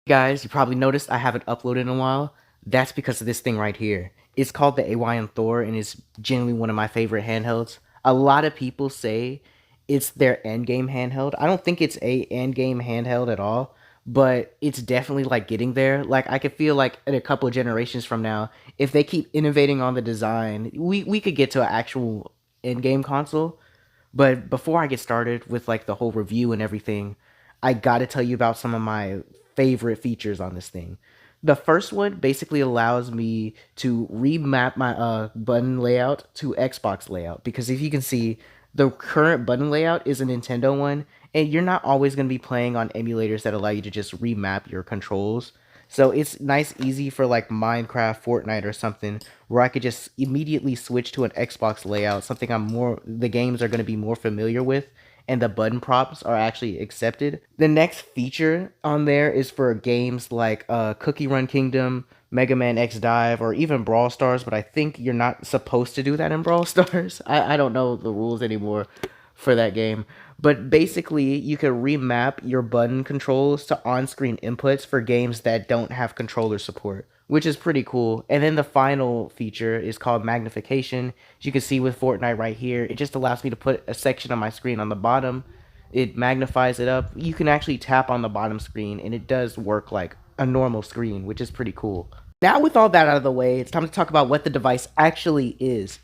Guys, you probably noticed I haven't uploaded in a while. That's because of this thing right here. It's called the AYN Thor and it's genuinely one of my favorite handhelds. A lot of people say it's their endgame handheld. I don't think it's a endgame handheld at all, but it's definitely like getting there. Like I could feel like in a couple of generations from now, if they keep innovating on the design, we could get to an actual endgame console. But before I get started with like the whole review and everything, I gotta tell you about some of my favorite features on this thing. The first one basically allows me to remap my button layout to Xbox layout because if you can see, the current button layout is a Nintendo one, and you're not always going to be playing on emulators that allow you to just remap your controls. So it's nice, easy for like Minecraft, Fortnite, or something where I could just immediately switch to an Xbox layout, something the games are going to be more familiar with, and the button prompts are actually accepted. The next feature on there is for games like Cookie Run Kingdom, Mega Man X Dive, or even Brawl Stars, but I think you're not supposed to do that in Brawl Stars. I don't know the rules anymore for that game. But basically, you can remap your button controls to on screen inputs for games that don't have controller support, which is pretty cool. And then the final feature is called magnification. As you can see with Fortnite right here, it just allows me to put a section of my screen on the bottom. It magnifies it up. You can actually tap on the bottom screen, and it does work like a normal screen, which is pretty cool. Now, with all that out of the way, it's time to talk about what the device actually is.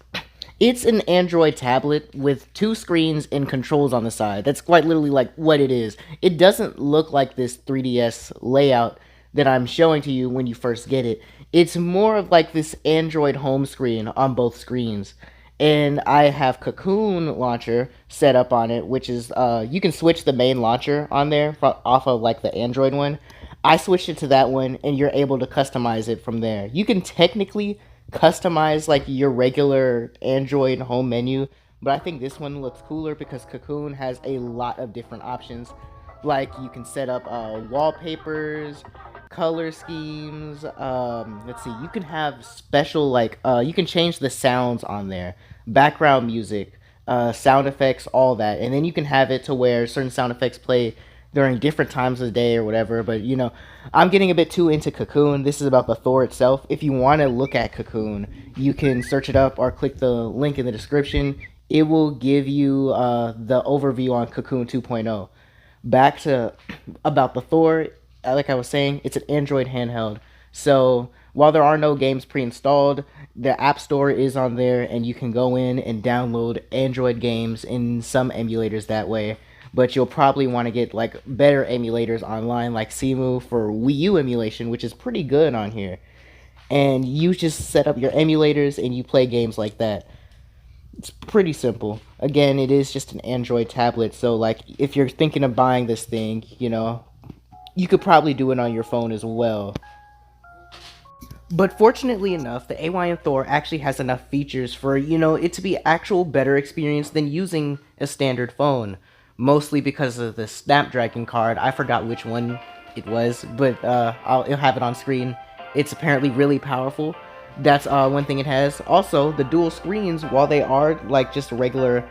It's an Android tablet with two screens and controls on the side. That's quite literally like what it is. It doesn't look like this 3DS layout that I'm showing to you when you first get it. It's more of like this Android home screen on both screens. And I have Cocoon launcher set up on it, which is you can switch the main launcher on there off of like the Android one. I switched it to that one, and you're able to customize it from there. You can technically customize like your regular Android home menu, but I think this one looks cooler because Cocoon has a lot of different options. Like you can set up wallpapers, color schemes. Let's see, you can have special like you can change the sounds on there, background music, sound effects, all that, and then you can have it to where certain sound effects play during different times of the day or whatever. But I'm getting a bit too into Cocoon. This is about the Thor itself. If you want to look at Cocoon, you can search it up or click the link in the description. It will give you the overview on Cocoon 2.0. Back to about the Thor, like I was saying, it's an Android handheld. So while there are no games pre-installed, the App Store is on there, and you can go in and download Android games in some emulators that way. But you'll probably want to get like better emulators online, like Cemu for Wii U emulation, which is pretty good on here. And you just set up your emulators and you play games like that. It's pretty simple. Again, it is just an Android tablet, so like if you're thinking of buying this thing, you could probably do it on your phone as well. But fortunately enough, the AYN Thor actually has enough features for, it to be actual better experience than using a standard phone. Mostly because of the Snapdragon card. I forgot which one it was, but I'll have it on screen. It's apparently really powerful. That's one thing it has. Also, the dual screens, while they are like just regular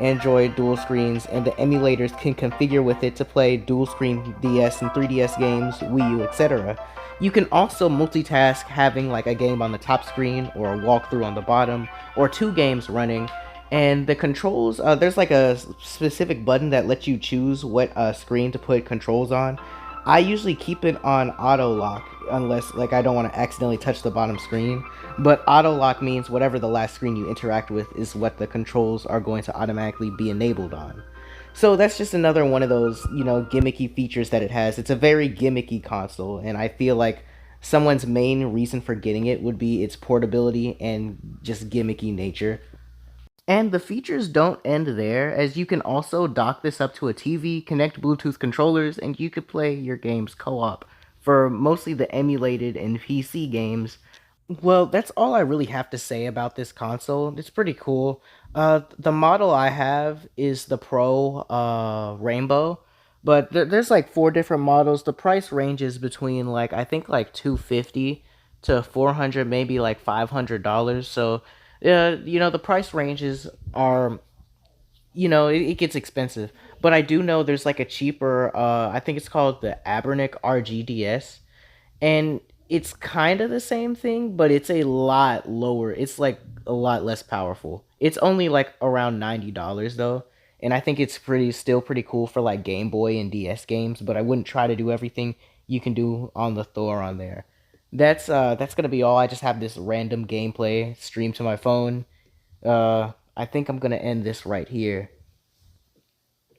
Android dual screens, and the emulators can configure with it to play dual screen DS and 3DS games, Wii U, etc. You can also multitask having like a game on the top screen or a walkthrough on the bottom, or two games running. And the controls, there's like a specific button that lets you choose what screen to put controls on. I usually keep it on auto lock unless like I don't want to accidentally touch the bottom screen. But auto lock means whatever the last screen you interact with is what the controls are going to automatically be enabled on. So that's just another one of those, gimmicky features that it has. It's a very gimmicky console, and I feel like someone's main reason for getting it would be its portability and just gimmicky nature. And the features don't end there, as you can also dock this up to a TV, connect Bluetooth controllers, and you could play your games co-op for mostly the emulated and PC games. Well, that's all I really have to say about this console. It's pretty cool. The model I have is the Pro Rainbow, but there's like four different models. The price ranges between like I think like 250 to 400, maybe like $500. So, the price ranges are it gets expensive. But I do know there's like a cheaper. I think it's called the Abernic RGDS, and it's kind of the same thing, but it's a lot lower. It's like a lot less powerful. It's only like around $90 though, and I think it's pretty cool for like Game Boy and DS games. But I wouldn't try to do everything you can do on the Thor on there. That's gonna be all. I just have this random gameplay streamed to my phone. I think I'm gonna end this right here.